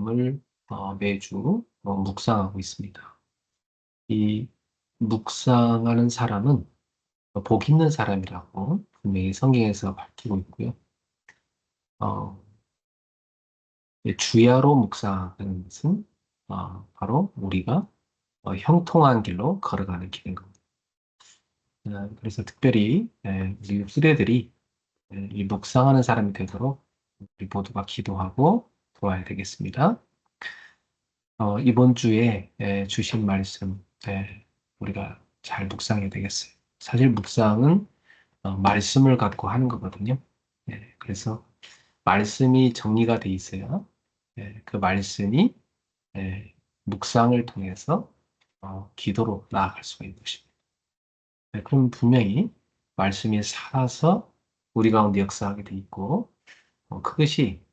말씀을 매주 묵상하고 있습니다. 이 묵상하는 사람은 복 있는 사람이라고 분명히 성경에서 밝히고 있고요. 어, 주야로 묵상하는 것은 바로 우리가 형통한 길로 걸어가는 길인 겁니다. 그래서 특별히 우리 후대들이 이 묵상하는 사람이 되도록 우리 모두가 기도하고 도와야 되겠습니다. 이번 주에 주신 말씀 우리가 잘 묵상해야 되겠어요. 사실 묵상은 말씀을 갖고 하는 거거든요. 그래서 말씀이 정리가 돼 있어야 그 말씀이 묵상을 통해서 기도로 나아갈 수가 있는 것입니다. 그럼 분명히 말씀이 살아서 우리 가운데 역사하게 돼 있고 그것이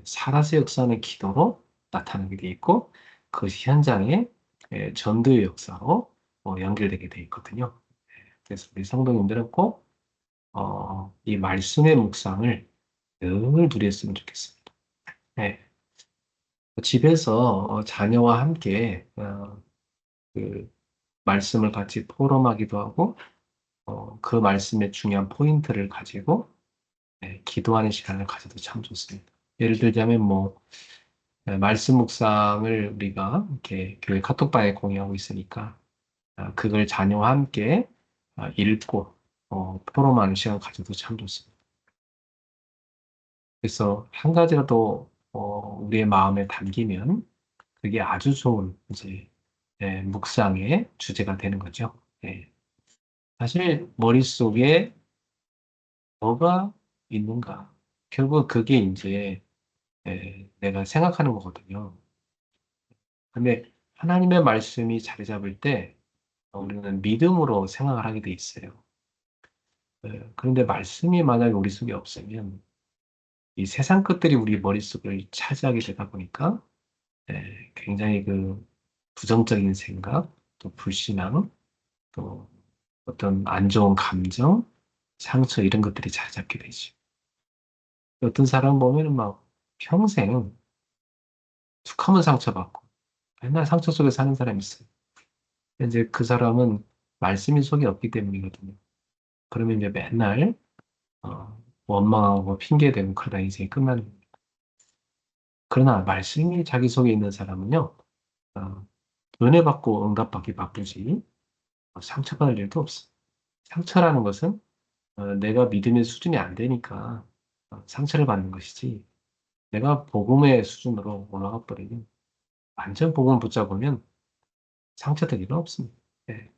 살아서 역사하는 기도로 나타나게 돼 있고 그것이 현장의 전도의 역사로 연결되게 돼 있거든요. 그래서 우리 성도님들은 꼭 이 말씀의 묵상을 늘 누렸으면 좋겠습니다. 네. 집에서 자녀와 함께 그 말씀을 같이 토론하기도 하고 그 말씀의 중요한 포인트를 가지고 기도하는 시간을 가져도 참 좋습니다. 예를 들자면 말씀 묵상을 우리가 이렇게 교회 카톡방에 공유하고 있으니까 그걸 자녀와 함께 읽고 토론하는 시간 가져도 참 좋습니다. 그래서 한 가지라도 우리의 마음에 담기면 그게 아주 좋은 이제 묵상의 주제가 되는 거죠. 사실 머릿속에 뭐가 있는가? 결국 그게 이제 내가 생각하는 거거든요. 근데 하나님의 말씀이 자리 잡을 때 우리는 믿음으로 생각을 하게 돼 있어요. 그런데 말씀이 만약에 우리 속에 없으면 이 세상 것들이 우리 머릿속을 차지하게 되다 보니까 굉장히 그 부정적인 생각, 또 불신앙, 또 어떤 안 좋은 감정, 상처 이런 것들이 자리 잡게 되죠. 어떤 사람 보면은 막 평생 툭하면 상처받고 맨날 상처 속에 사는 사람이 있어요. 이제 그 사람은 말씀이 속에 없기 때문이거든요. 그러면 이제 맨날 원망하고 핑계대고 그러다 인생이 끝나는 거예요. 그러나 말씀이 자기 속에 있는 사람은요, 어, 은혜 받고 응답받기 바쁘지 상처받을 일도 없어. 상처라는 것은 내가 믿음의 수준이 안 되니까 상처를 받는 것이지 내가 복음의 수준으로 올라가 버리면 완전 복음을 붙잡으면 상처될 일은 없습니다. 예.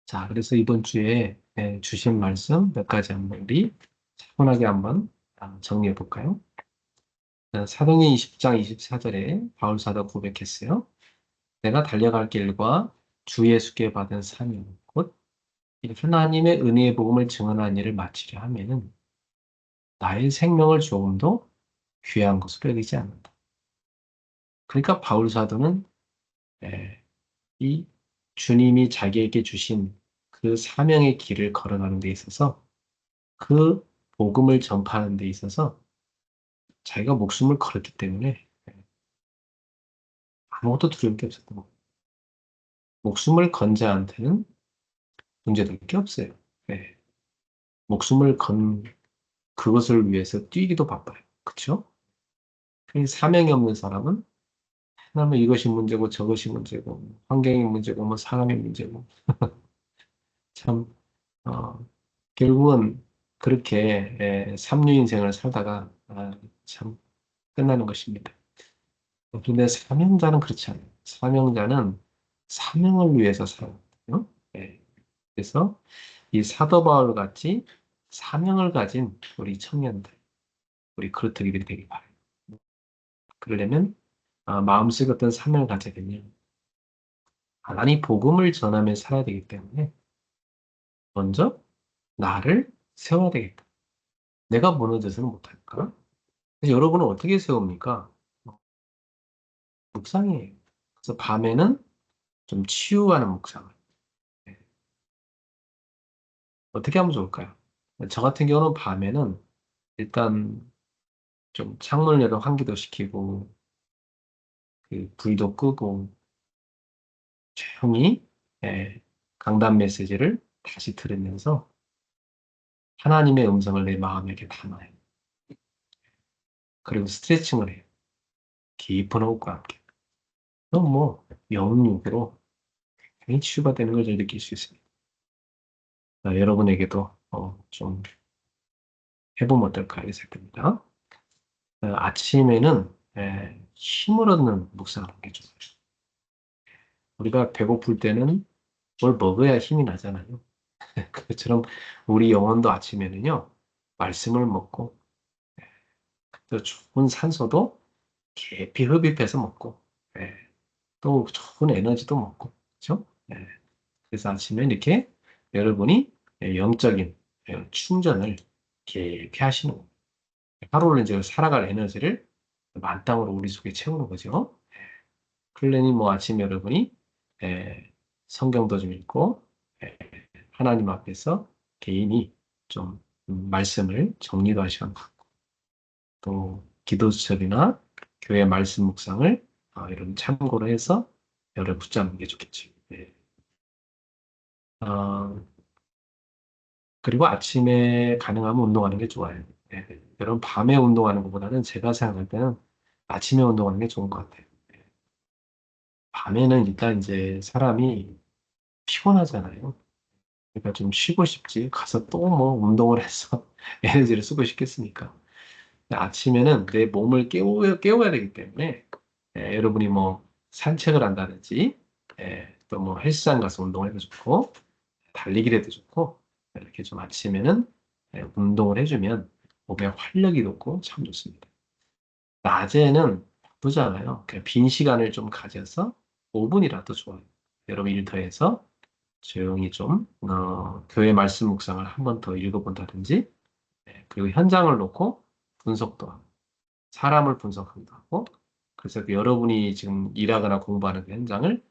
자, 그래서 이번 주에 주신 말씀 몇 가지 한번 우리 차분하게 한번 정리해 볼까요? 사도행전 20장 24절에 바울 사도 고백했어요. 내가 달려갈 길과 주 예수께 받은 사명, 곧 하나님의 은혜의 복음을 증언하는 일을 마치려 하면은 나의 생명을 조금도 귀한 것으로 여기지 않는다. 그러니까 바울 사도는 이 주님이 자기에게 주신 그 사명의 길을 걸어가는 데 있어서 그 복음을 전파하는 데 있어서 자기가 목숨을 걸었기 때문에 아무것도 두려울 게 없었던 거예요. 목숨을 건 자한테는 문제될 게 없어요. 네. 목숨을 건 그것을 위해서 뛰기도 바빠요. 그렇죠? 사명이 없는 사람은 하나면 이것이 문제고 저것이 문제고 환경이 문제고 뭐 사람이 문제고 참 결국은 그렇게 삼류 인생을 살다가 참 끝나는 것입니다. 근데 사명자는 그렇지 않아요. 사명자는 사명을 위해서 살거든요. 그래서 이 사도 바울 같이 사명을 가진 우리 청년들, 우리 그루터기들이 되길 바라요. 그러려면 마음속에 어떤 사명을 가져야 되면 하나님 복음을 전하며 살아야 되기 때문에 먼저 나를 세워야 되겠다. 내가 무너져서는 못할까? 그래서 여러분은 어떻게 세웁니까? 묵상이에요. 그래서 밤에는 좀 치유하는 묵상을. 네. 어떻게 하면 좋을까요? 저 같은 경우는 밤에는 일단 좀 창문을 열어 환기도 시키고 그 불도 끄고 조용히 예, 강단 메시지를 다시 들으면서 하나님의 음성을 내 마음에 이렇게 담아요. 그리고 스트레칭을 해요. 깊은 호흡과 함께. 그럼 뭐 영육으로 굉장히 치유가 되는 걸 느낄 수 있습니다. 여러분에게도 좀 해보면 어떨까 이렇게 생각됩니다. 아침에는 힘을 얻는 묵상을 하는 게 좋아요. 우리가 배고플 때는 뭘 먹어야 힘이 나잖아요. 그것처럼 우리 영혼도 아침에는요, 말씀을 먹고, 또 좋은 산소도 깊이 흡입해서 먹고, 예, 또 좋은 에너지도 먹고, 그렇죠? 예, 그래서 아침에 이렇게 여러분이 영적인 충전을 깊이 하시는 거예요. 하루를 이제 살아갈 에너지를 만땅으로 우리 속에 채우는 거죠. 클레님 뭐 아침 여러분이 성경도 좀 읽고 하나님 앞에서 개인이 좀 말씀을 정리도 할 시간 갖고 또 기도수첩이나 교회 말씀 묵상을 이런 참고로 해서 열을 붙잡는 게 좋겠죠. 네. 어, 그리고 아침에 가능하면 운동하는 게 좋아요. 네. 여러분 밤에 운동하는 것보다는 제가 생각할 때는 아침에 운동하는 게 좋은 것 같아요. 네. 밤에는 일단 이제 사람이 피곤하잖아요. 그러니까 좀 쉬고 싶지. 가서 또 뭐 운동을 해서 에너지를 쓰고 싶겠습니까? 아침에는 내 몸을 깨워야 되기 때문에 여러분이 뭐 산책을 한다든지 또 뭐 헬스장 가서 운동을 해도 좋고 달리기를 해도 좋고 이렇게 좀 아침에는 운동을 해주면 몸에 활력이 돋고 참 좋습니다. 낮에는 바쁘잖아요. 그냥 빈 시간을 좀 가져서 5분이라도 좋아요. 여러분 일터에서 조용히 좀 교회 말씀 묵상을 한 번 더 읽어본다든지 그리고 현장을 놓고 분석도 하고 사람을 분석하기도 하고 그래서 그 여러분이 지금 일하거나 공부하는 그 현장을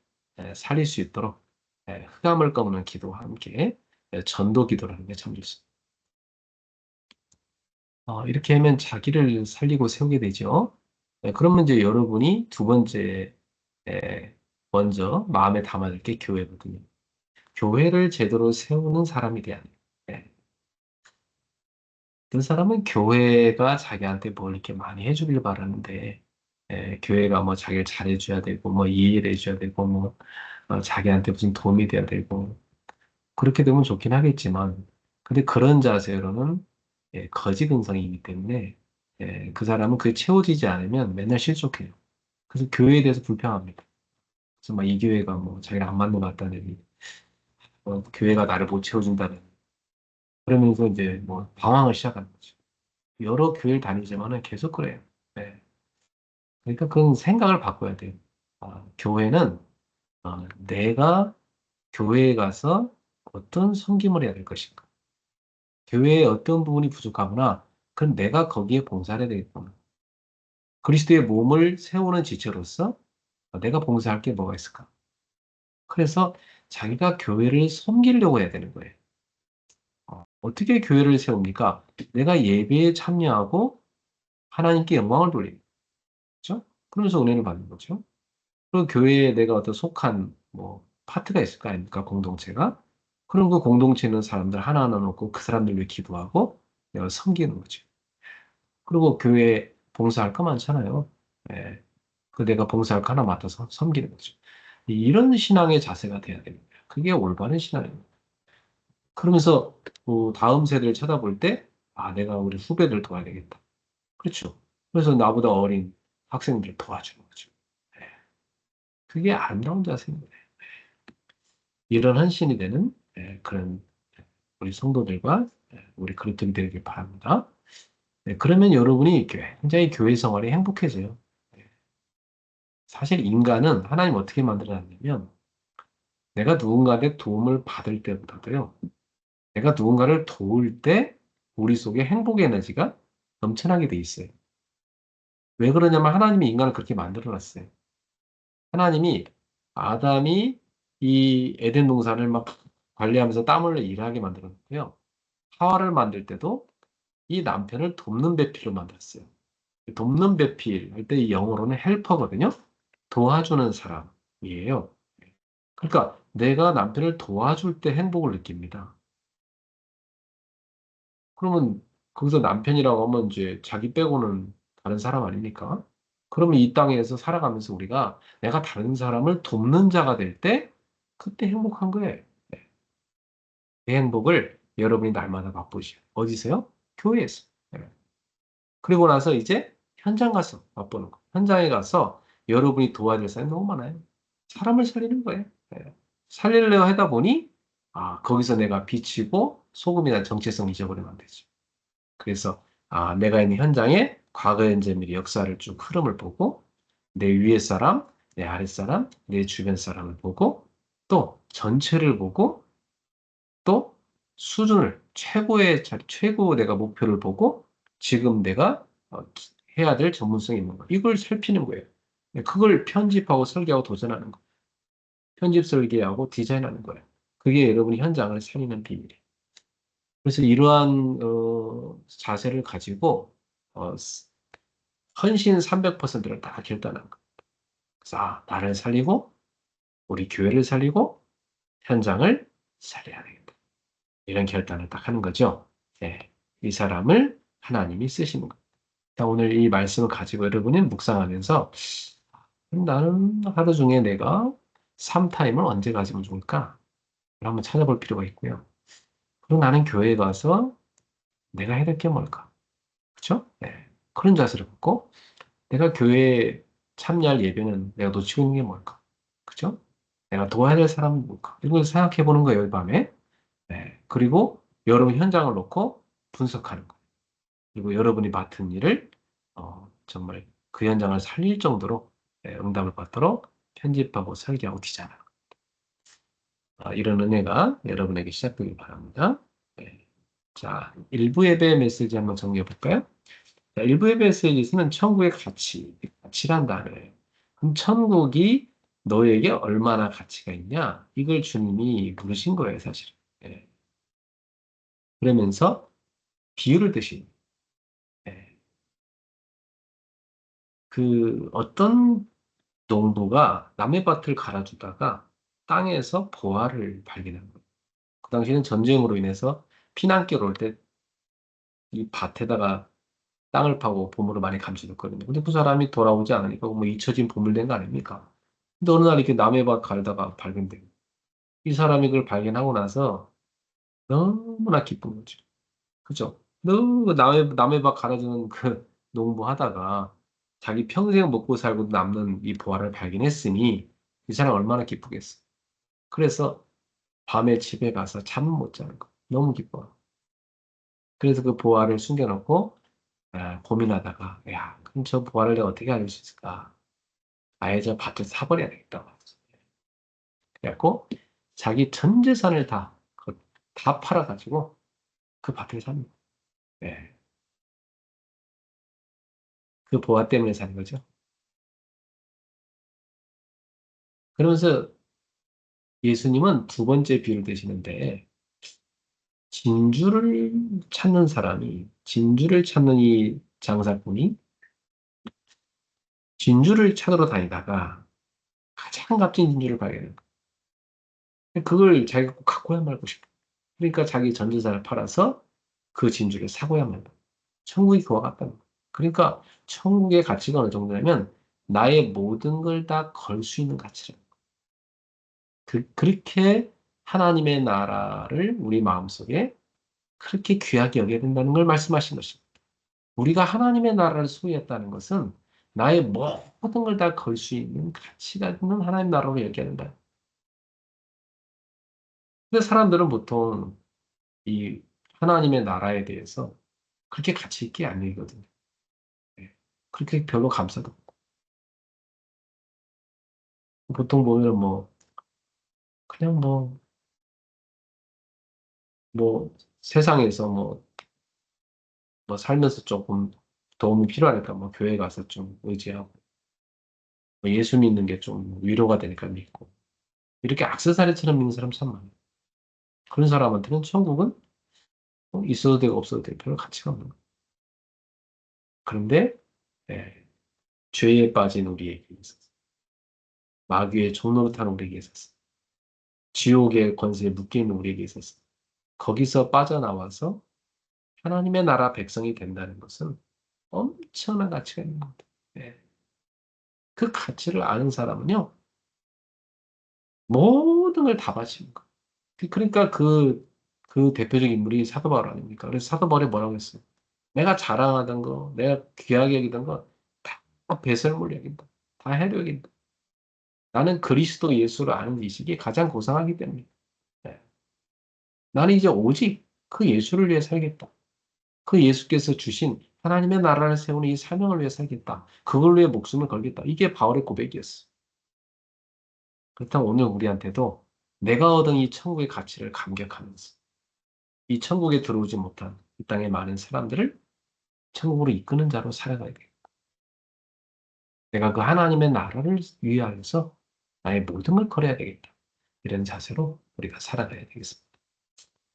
살릴 수 있도록 흑암을 꺾는 기도와 함께 전도 기도를 하는 게 참 좋습니다. 이렇게 하면 자기를 살리고 세우게 되죠. 그러면 이제 여러분이 두 번째 먼저 마음에 담아둘 게 교회거든요. 교회를 제대로 세우는 사람이 돼야 돼요. 그 사람은 교회가 자기한테 뭘 이렇게 많이 해주길 바라는데, 교회가 뭐 자기를 잘해줘야 되고, 뭐 이해를 해줘야 되고, 뭐, 자기한테 무슨 도움이 돼야 되고, 그렇게 되면 좋긴 하겠지만, 근데 그런 자세로는 거지 근성이기 때문에, 그 사람은 그게 채워지지 않으면 맨날 실족해요. 그래서 교회에 대해서 불평합니다. 그래서 막 이 교회가 뭐 자기를 안 맞는 것 같다는, 교회가 나를 못 채워준다는, 그러면서 이제 뭐 방황을 시작하는 거죠. 여러 교회를 다니지만은 계속 그래요. 네. 그러니까 그건 생각을 바꿔야 돼요. 교회는 내가 교회에 가서 어떤 섬김을 해야 될 것인가. 교회에 어떤 부분이 부족하구나. 그럼 내가 거기에 봉사를 해야 되겠구나. 그리스도의 몸을 세우는 지체로서 내가 봉사할 게 뭐가 있을까? 그래서 자기가 교회를 섬기려고 해야 되는 거예요. 어떻게 교회를 세웁니까? 내가 예배에 참여하고 하나님께 영광을 돌립니다. 그렇죠? 그러면서 은혜를 받는 거죠. 그 교회에 내가 어떤 속한 뭐 파트가 있을 거 아닙니까? 공동체가. 그럼 그 공동체는 사람들 하나하나 놓고 그 사람들 위해 기도하고 내가 섬기는 거죠. 그리고 교회 봉사할 거 많잖아요. 예. 그 내가 봉사할 거 하나 맡아서 섬기는 거죠. 이런 신앙의 자세가 돼야 됩니다. 그게 올바른 신앙입니다. 그러면서 그 다음 세대를 쳐다볼 때, 내가 우리 후배들 도와야 되겠다. 그렇죠. 그래서 나보다 어린 학생들을 도와주는 거죠. 예. 그게 아름다운 자세입니다. 이런 헌신이 되는 그런 우리 성도들과 우리 그리스도인이 되길 바랍니다. 그러면 여러분이 굉장히 교회 생활이 행복해져요. 네. 사실 인간은 하나님 어떻게 만들어놨냐면 내가 누군가의 도움을 받을 때보다도요. 내가 누군가를 도울 때 우리 속에 행복의 에너지가 넘쳐나게 돼 있어요. 왜 그러냐면 하나님이 인간을 그렇게 만들어놨어요. 하나님이 아담이 이 에덴 동산을 막 관리하면서 땀 흘려 일하게 만들었고요. 하와를 만들 때도 이 남편을 돕는 배필로 만들었어요. 돕는 배필 할 때 이 영어로는 헬퍼거든요. 도와주는 사람이에요. 그러니까 내가 남편을 도와줄 때 행복을 느낍니다. 그러면 거기서 남편이라고 하면 이제 자기 빼고는 다른 사람 아닙니까? 그러면 이 땅에서 살아가면서 우리가 내가 다른 사람을 돕는 자가 될 때 그때 행복한 거예요. 그 행복을 여러분이 날마다 맛보시오. 어디서요? 교회에서. 네. 그리고 나서 이제 현장 가서 맛보는 거. 현장에 가서 여러분이 도와줄 사람이 너무 많아요. 사람을 살리는 거예요. 네. 살리려 하다 보니 거기서 내가 비치고 소금이나 정체성 잊어버리면 안 되죠. 그래서 내가 있는 현장에 과거 현재 미래 역사를 쭉 흐름을 보고 내 위에 사람, 내 아랫 사람, 내 주변 사람을 보고 또 전체를 보고 또 수준을 최고 내가 목표를 보고 지금 내가 해야 될 전문성이 있는 거 이걸 살피는 거예요. 네, 그걸 편집하고 설계하고 도전하는 거. 편집 설계하고 디자인하는 거예요. 그게 여러분이 현장을 살리는 비밀이에요. 그래서 이러한 자세를 가지고 어, 헌신 300%를 다 결단한 거예요. 그래서 나를 살리고 우리 교회를 살리고 현장을 살려야 되겠다. 이런 결단을 딱 하는 거죠. 네, 이 사람을 하나님이 쓰시는 거예요. 자, 오늘 이 말씀을 가지고 여러분이 묵상하면서 나는 하루 중에 내가 3타임을 언제 가지면 좋을까? 한번 찾아볼 필요가 있고요. 그리고 나는 교회에 가서 내가 해야 될 게 뭘까? 그렇죠? 네. 그런 자세를 갖고 내가 교회에 참여할 예배는 내가 놓치고 있는 게 뭘까? 그죠? 내가 도와야 될 사람은 뭘까? 이런 걸 생각해 보는 거예요, 이 밤에. 네. 그리고 여러분 현장을 놓고 분석하는 거예요. 그리고 여러분이 맡은 일을 정말 그 현장을 살릴 정도로 응답을 받도록 편집하고 설계하고 디자인하는 거예요. 이런 은혜가 여러분에게 시작되길 바랍니다. 네. 자, 일부 예배 메시지 한번 정리해 볼까요? 자, 일부 예배 메시지에서는 천국의 가치란 단어예요. 그럼 천국이 너에게 얼마나 가치가 있냐? 이걸 주님이 물으신 거예요, 사실은. 예. 그러면서 비유를 드신. 예. 그 어떤 농부가 남의 밭을 갈아주다가 땅에서 보화를 발견한 거예요. 그 당시에는 전쟁으로 인해서 피난길 올 때 이 밭에다가 땅을 파고 보물을 많이 감춰뒀거든요. 근데 그 사람이 돌아오지 않으니까 뭐 잊혀진 보물 된 거 아닙니까? 근데 어느 날 이렇게 남의 밭 갈다가 발견돼요. 이 사람이 그걸 발견하고 나서 너무나 기쁜 거죠. 그죠? 너무 남의 밥 갈아주는 그 농부 하다가 자기 평생 먹고 살고 남는 이 보화를 발견했으니 이 사람 얼마나 기쁘겠어. 그래서 밤에 집에 가서 잠 못 자는 거. 너무 기뻐. 그래서 그 보화를 숨겨놓고 고민하다가 야, 그럼 저 보화를 내가 어떻게 알릴 수 있을까? 아예 저 밭을 사버려야 되겠다. 그래갖고 자기 전 재산을 다 팔아가지고 그 밭을 삽니다. 네. 그 보화 때문에 사는 거죠. 그러면서 예수님은 두 번째 비유를 드시는데, 진주를 찾는 이 장사꾼이 진주를 찾으러 다니다가 가장 값진 진주를 발견해요. 그걸 자기가 꼭 갖고야 말고 싶어. 그러니까 자기 전 재산을 팔아서 그 진주를 사고야 말고. 천국이 그와 같다는 거예요. 그러니까 천국의 가치가 어느 정도냐면 나의 모든 걸 다 걸 수 있는 가치라. 그렇게 하나님의 나라를 우리 마음속에 그렇게 귀하게 여겨야 된다는 걸 말씀하신 것입니다. 우리가 하나님의 나라를 소유했다는 것은 나의 모든 걸 다 걸 수 있는 가치가 있는 하나님의 나라로 여겨야 된다. 근데 사람들은 보통 이 하나님의 나라에 대해서 그렇게 가치 있게 안 여기거든요. 네. 그렇게 별로 감사도 없고. 보통 보면 그냥 세상에서 살면서 조금 도움이 필요하니까 교회 가서 좀 의지하고, 예수 믿는 게 좀 위로가 되니까 믿고, 이렇게 액세서리처럼 믿는 사람 참 많아요. 그런 사람한테는 천국은 있어도 되고 없어도 되고 별 가치가 없는 거예요. 그런데 예, 죄에 빠진 우리에게 있어서 마귀의 종노릇하는 우리에게 있어서, 지옥의 권세에 묶여있는 우리에게 있어서, 거기서 빠져나와서 하나님의 나라 백성이 된다는 것은 엄청난 가치가 있는 겁니다. 예. 그 가치를 아는 사람은요, 모든 걸 다 바치는 거예요. 그러니까 그 대표적인 인물이 사도 바울 아닙니까? 그래서 사도 바울이 뭐라고 했어요? 내가 자랑하던 거, 내가 귀하게 여기던 거, 다 배설물 여긴다. 다 해로 여긴다. 나는 그리스도 예수를 아는 지식이 가장 고상하기 때문에. 예. 나는 이제 오직 그 예수를 위해 살겠다. 그 예수께서 주신 하나님의 나라를 세우는 이 사명을 위해 살겠다. 그걸 위해 목숨을 걸겠다. 이게 바울의 고백이었어. 그렇다면 오늘 우리한테도 내가 얻은 이 천국의 가치를 감격하면서 이 천국에 들어오지 못한 이 땅의 많은 사람들을 천국으로 이끄는 자로 살아가야 돼. 내가 그 하나님의 나라를 위하여서 나의 모든 걸 걸어야 되겠다. 이런 자세로 우리가 살아가야 되겠습니다.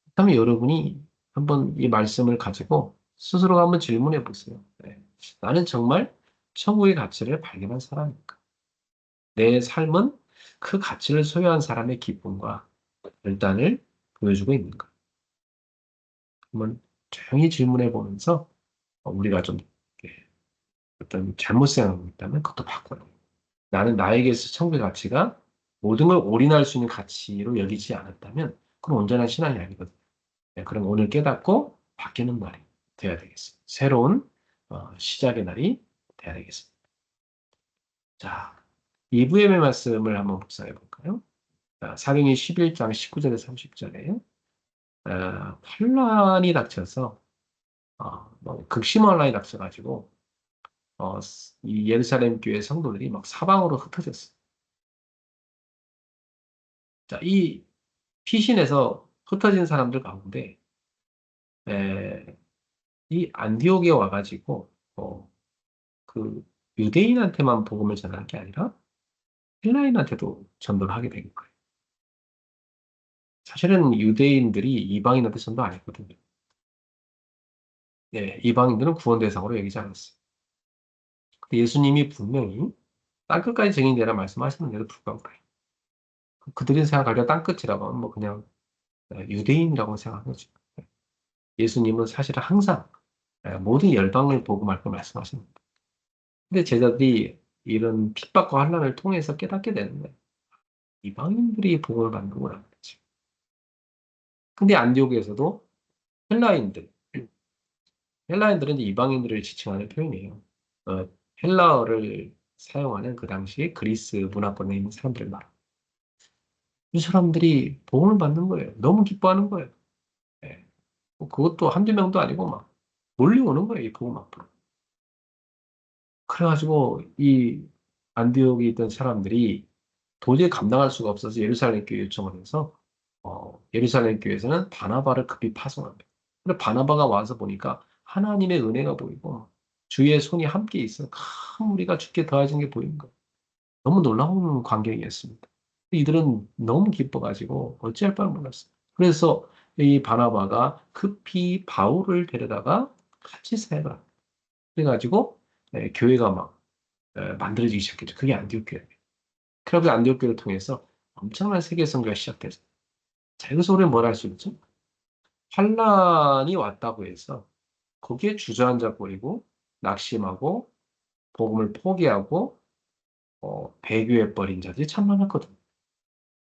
그렇다면 여러분이 한번 이 말씀을 가지고 스스로 한번 질문해 보세요. 네. 나는 정말 천국의 가치를 발견한 사람입니까? 내 삶은 그 가치를 소유한 사람의 기쁨과 결단을 보여주고 있는가? 한번 조용히 질문해 보면서 우리가 좀 이렇게 어떤 잘못 생각하고 있다면 그것도 바꿔요. 나는 나에게서 천국의 가치가 모든 걸 올인할 수 있는 가치로 여기지 않았다면 그건 온전한 신앙이 아니거든요. 네, 그럼 오늘 깨닫고 바뀌는 날이 돼야 되겠습니다. 새로운 시작의 날이 돼야 되겠습니다. 자, 2부의 말씀을 한번 묵상해 볼까요? 사도행전 11장 19절에 30절에 환란이 닥쳐서 뭐 극심한 환란이 닥쳐가지고 어, 이 예루살렘 교회 성도들이 막 사방으로 흩어졌어요. 자, 이 피신에서 흩어진 사람들 가운데 에, 이 안디옥에 와가지고 그 유대인한테만 복음을 전하는 게 아니라 헬라인한테도 전도를 하게 된 거예요. 사실은 유대인들이 이방인한테 전도 안 했거든요. 예, 이방인들은 구원 대상으로 여기지 않았어요. 예수님이 분명히 땅끝까지 증인되라 말씀하셨는데도 불구하고 그래요. 그들이 생각하기에 땅끝이라고 하면 뭐 그냥 유대인이라고 생각하는 거죠. 예수님은 사실은 항상 모든 열방을 복음할 걸 말씀하십니다. 근데 제자들이 이런 핍박과 환난을 통해서 깨닫게 되는 거예요. 이방인들이 복음을 받는구나. 근데 안디옥에서도 헬라인들, 헬라인들은 이제 이방인들을 지칭하는 표현이에요. 어, 헬라어를 사용하는 그 당시 그리스 문화권에 있는 사람들 말. 이 사람들이 복음을 받는 거예요. 너무 기뻐하는 거예요. 예. 뭐 그것도 한두 명도 아니고 막 몰려오는 거예요. 이 복음 앞으로. 그래가지고 이 안디옥에 있던 사람들이 도저히 감당할 수가 없어서 예루살렘 교회 요청을 해서 예루살렘 교회에서는 바나바를 급히 파송합니다. 근데 바나바가 와서 보니까 하나님의 은혜가 보이고 주의 손이 함께 있어 큰 무리가 죽게 더해진 게 보이는 거예요. 너무 놀라운 광경이었습니다. 이들은 너무 기뻐가지고 어찌할 바를 몰랐어요. 그래서 이 바나바가 급히 바울을 데려다가 같이 사역을 합니다. 그래가지고 교회가 막 만들어지기 시작했죠. 그게 안디옥 교회. 그래서 안디옥 교회를 통해서 엄청난 세계 선교가 시작됐어요. 자, 여기서 우리는 뭘 할 수 있죠? 환란이 왔다고 해서 거기에 주저앉아 버리고 낙심하고 복음을 포기하고 배교해 버린 자들이 참 많았거든요.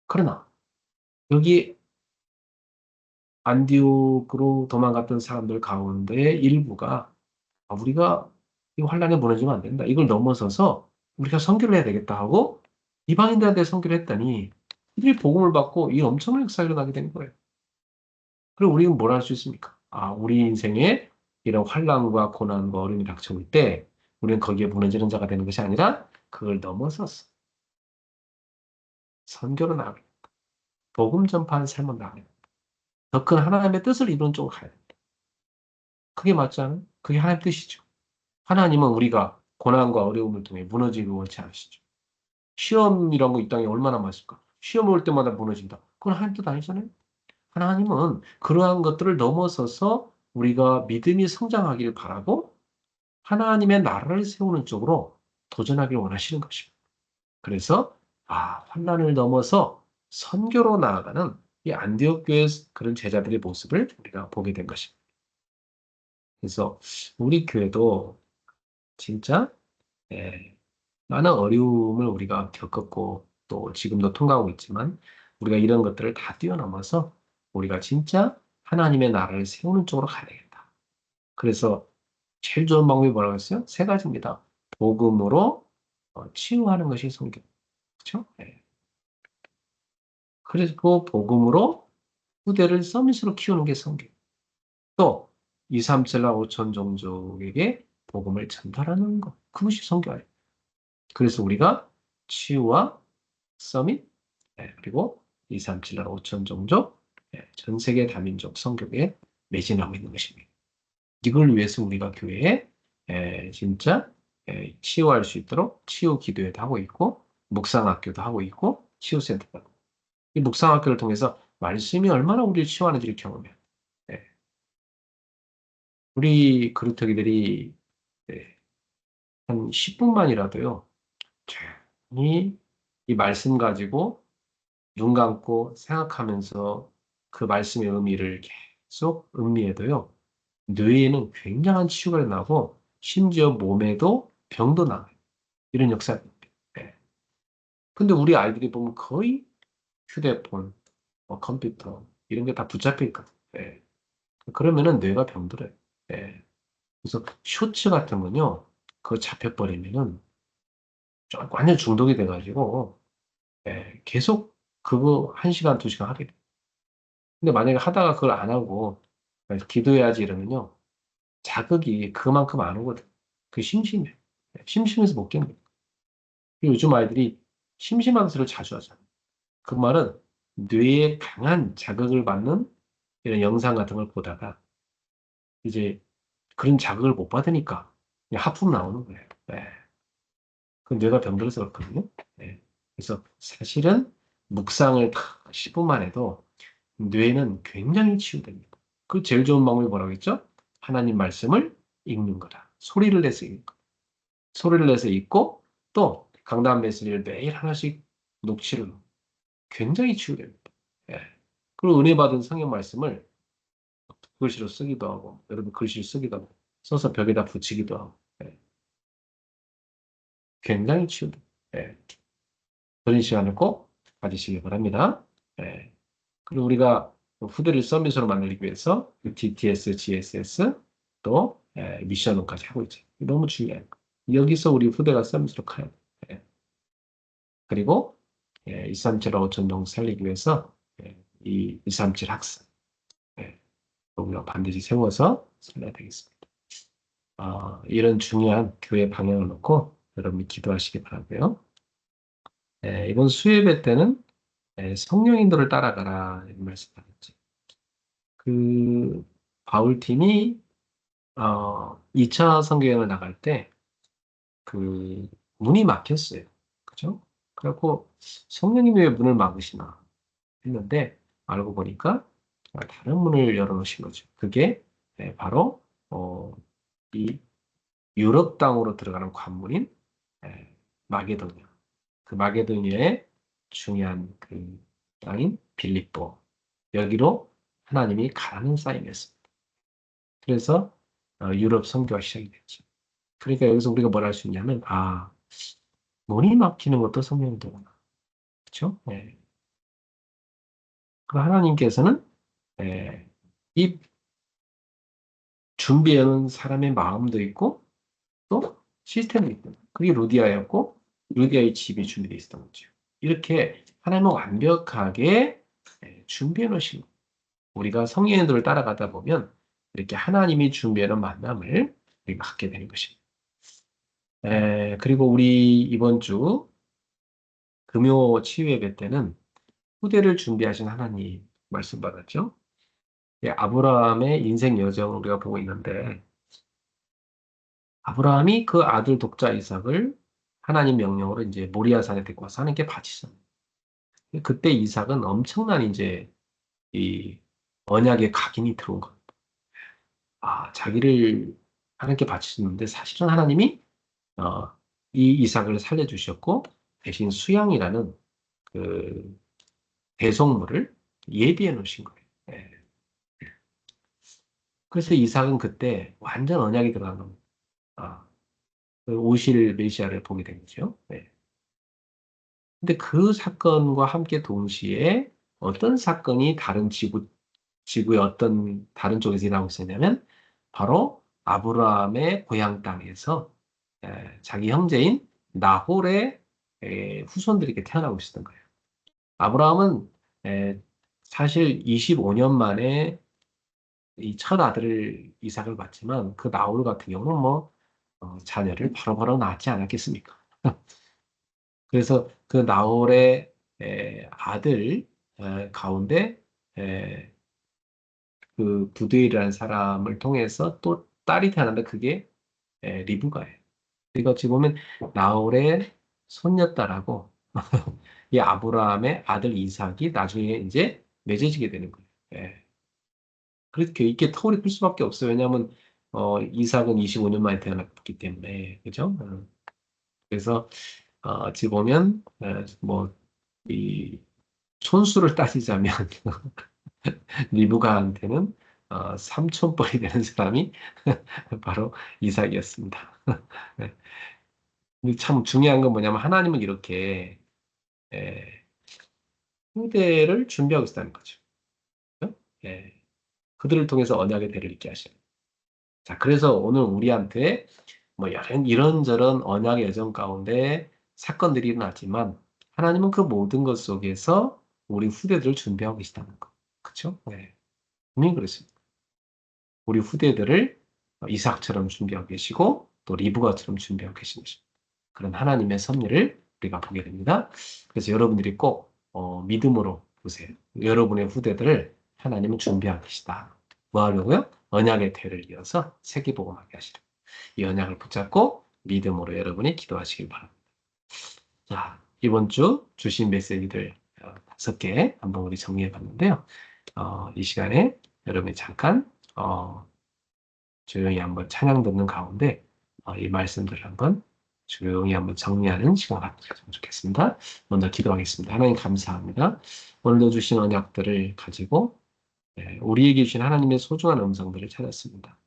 그러나 여기 안디옥으로 도망갔던 사람들 가운데 일부가 우리가 이 환란에 무너지면 안 된다. 이걸 넘어서서 우리가 선교를 해야 되겠다 하고 이방인들한테 선교를 했더니 이들이 복음을 받고 이 엄청난 역사가 일어나게 된 거예요. 그럼 우리는 뭘 할 수 있습니까? 우리 인생에 이런 환란과 고난과 어려움이 닥쳐올 때 우리는 거기에 무너지는 자가 되는 것이 아니라 그걸 넘어서서 선교로 나아가요. 복음 전파하는 삶을 나아가요. 더 큰 하나님의 뜻을 이루는 쪽으로 가야 돼요. 그게 맞지 않아요? 그게 하나님의 뜻이죠. 하나님은 우리가 고난과 어려움을 통해 무너지기 원치 않으시죠. 시험 이런 거 이 땅에 얼마나 많습니까? 시험 올 때마다 무너진다. 그건 하나님 뜻 아니잖아요. 하나님은 그러한 것들을 넘어서서 우리가 믿음이 성장하기를 바라고 하나님의 나라를 세우는 쪽으로 도전하기를 원하시는 것입니다. 그래서 환란을 넘어서 선교로 나아가는 이 안디옥 교회 그런 제자들의 모습을 우리가 보게 된 것입니다. 그래서 우리 교회도 진짜 많은 어려움을 우리가 겪었고 또 지금도 통과하고 있지만 우리가 이런 것들을 다 뛰어넘어서 우리가 진짜 하나님의 나라를 세우는 쪽으로 가야 되겠다. 그래서 제일 좋은 방법이 뭐라고 했어요? 세 가지입니다. 복음으로 치유하는 것이 성경. 그렇죠? 그리고 복음으로 후대를 서밋으로 키우는 게 성경. 또 2, 3, 7나 5천 종족에게 복음을 전달하는 것. 그것이 성경이에요. 그래서 우리가 치유와 서밋, 그리고 2, 3, 7나 5천 종족, 전 세계 다민족 성교에 매진하고 있는 것입니다. 이걸 위해서 우리가 교회에 진짜 치유할 수 있도록 치유 기도회도 하고 있고 묵상학교도 하고 있고 치유센터도 하고 이 묵상학교를 통해서 말씀이 얼마나 우리를 치유하는지를 경험해요. 예. 우리 그루터기들이 한 10분만이라도요. 조용히 이 말씀 가지고 눈 감고 생각하면서 그 말씀의 의미를 계속 음미해도요. 뇌에는 굉장한 치유가 나고 심지어 몸에도 병도 나요. 이런 역사입니다. 예. 근데 우리 아이들이 보면 거의 휴대폰, 컴퓨터 이런 게 다 붙잡혀 있거든요. 예. 그러면은 뇌가 병들어요. 예. 그래서 쇼츠 같은 건요, 그거 잡혀버리면은 완전 중독이 돼가지고 계속 그거 1시간, 2시간 하게 돼요. 근데 만약에 하다가 그걸 안 하고 기도해야지 이러면요, 자극이 그만큼 안 오거든. 그게 심심해. 심심해서 못 견뎌. 그리고 요즘 아이들이 심심한 소리를 자주 하잖아. 그 말은 뇌에 강한 자극을 받는 이런 영상 같은 걸 보다가 이제 그런 자극을 못 받으니까 그냥 하품 나오는 거예요. 네. 그 뇌가 병들어서 그렇거든요. 네. 그래서 사실은 묵상을 딱 10분만 해도 뇌는 굉장히 치유됩니다. 그 제일 좋은 방법이 뭐라고 했죠? 하나님 말씀을 읽는 거다. 소리를 내서 읽는 거. 소리를 내서 읽고 또 강단 메시지를 매일 하나씩 녹취를 굉장히 치유됩니다. 예. 그리고 은혜 받은 성경 말씀을 글씨로 쓰기도 하고 여러분 글씨를 쓰기도 하고 써서 벽에다 붙이기도 하고 굉장히 치유됩니다. 그런 시간을 꼭 가지시기 바랍니다. 예. 그리고 우리가 후대를 서밋으로 만들기 위해서 DTS, GSS 또 미션론까지 하고 있죠. 너무 중요해요. 여기서 우리 후대가 서밋으로 가야 돼요. 그리고 237, 5천동 살리기 위해서 이 237 학습 우리가 반드시 세워서 살려야 되겠습니다. 이런 중요한 교회 방향을 놓고 여러분이 기도하시기 바라고요. 이번 수요예배 때는 성령인도를 따라가라 이런 말씀하셨죠. 그 바울팀이 2차 선교여행을 나갈 때 그 문이 막혔어요. 그죠? 그래갖고 성령님이 왜 문을 막으시나 했는데 알고 보니까 다른 문을 열어놓으신 거죠. 그게 바로 이 유럽 땅으로 들어가는 관문인 마게도니아. 그 마게도니아의 중요한 그 땅인 빌립보. 여기로 하나님이 가라는 사인이었습니다. 그래서 유럽 선교가 시작이 됐죠. 그러니까 여기서 우리가 뭘 할 수 있냐면 문이 막히는 것도 성령이구나. 그렇죠? 그 하나님께서는 이 준비해놓은 사람의 마음도 있고 또 시스템도 있고 그게 루디아였고 루디아의 집이 준비되어 있었던 거죠. 이렇게 하나님은 완벽하게 준비해 놓으신 거예요. 우리가 성령님들을 따라가다 보면 이렇게 하나님이 준비해 놓은 만남을 우리가 갖게 되는 것입니다. 그리고 우리 이번 주 금요 치유 예배 때는 후대를 준비하신 하나님 말씀 받았죠. 아브라함의 인생 여정을 우리가 보고 있는데 아브라함이 그 아들 독자 이삭을 하나님 명령으로 이제 모리아산에 데리고 와서 하나님께 바치셨어요. 그때 이삭은 엄청난 이제 이 언약의 각인이 들어온 겁니다. 자기를 하나님께 바치셨는데 사실은 하나님이 이 이삭을 살려주셨고 대신 수양이라는 그 대속물을 예비해 놓으신 거예요. 예. 그래서 이삭은 그때 완전 언약이 들어간 겁니다. 아, 그 오실 메시아를 보게 된 거죠. 네. 근데 그 사건과 함께 동시에 어떤 사건이 다른 지구의 어떤 다른 쪽에서 일어나고 있었냐면 바로 아브라함의 고향 땅에서 자기 형제인 나홀의 후손들이 태어나고 있었던 거예요. 아브라함은 에, 사실 25년 만에 이 첫 아들을 이삭을 낳지만 그 나홀 같은 경우는 뭐 자녀를 바로바로 낳지 않았겠습니까? 그래서 그 나홀의 아들 가운데 에, 그 부두엘이라는 사람을 통해서 또 딸이 태어난다. 그게 리브가예요. 그러니까 어찌 보면 나홀의 손녀딸하고 이 아브라함의 아들 이삭이 나중에 이제 맺어지게 되는 거예요. 예. 그렇게 이게 터울이 클 수밖에 없어요. 왜냐하면 이삭은 25년 만에 태어났기 때문에 그죠? 그래서 어찌 보면 뭐이 손수를 따지자면 리브가한테는 삼촌뻘이 되는 사람이 바로 이삭이었습니다. 네. 근데 참 중요한 건 뭐냐면 하나님은 이렇게 에, 후대를 준비하고 있다는 거죠. 그죠? 예. 그들을 통해서 언약의 대를 있게 하시는. 자, 그래서 오늘 우리한테 뭐 이런저런 언약의 여정 가운데 사건들이 일어나지만 하나님은 그 모든 것 속에서 우리 후대들을 준비하고 계시다는 거. 그렇죠? 네. 분명히 그렇습니다. 우리 후대들을 이삭처럼 준비하고 계시고 또 리브가처럼 준비하고 계신 것입니다. 그런 하나님의 섭리를 우리가 보게 됩니다. 그래서 여러분들이 꼭 믿음으로 보세요. 여러분의 후대들을 하나님은 준비하고 계시다. 뭐 하려고요? 언약의 대를 이어서 세계복음하게 하시라. 이 언약을 붙잡고 믿음으로 여러분이 기도하시길 바랍니다. 자, 이번 주 주신 메시지들 5개 한번 우리 정리해 봤는데요. 이 시간에 여러분이 잠깐 조용히 한번 찬양 듣는 가운데 이 말씀들을 한번 조용히 한번 정리하는 시간 갖으면 좋겠습니다. 먼저 기도하겠습니다. 하나님 감사합니다. 오늘도 주신 언약들을 가지고 우리에게 주신 하나님의 소중한 음성들을 찾았습니다.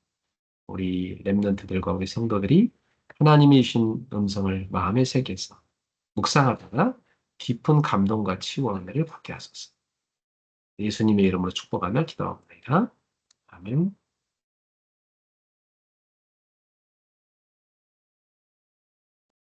우리 렘넌트들과 우리 성도들이 하나님이 주신 음성을 마음에 새겨서 묵상하다가 깊은 감동과 치유와 은혜를 받게 하소서. 예수님의 이름으로 축복하며 기도합니다. 아멘.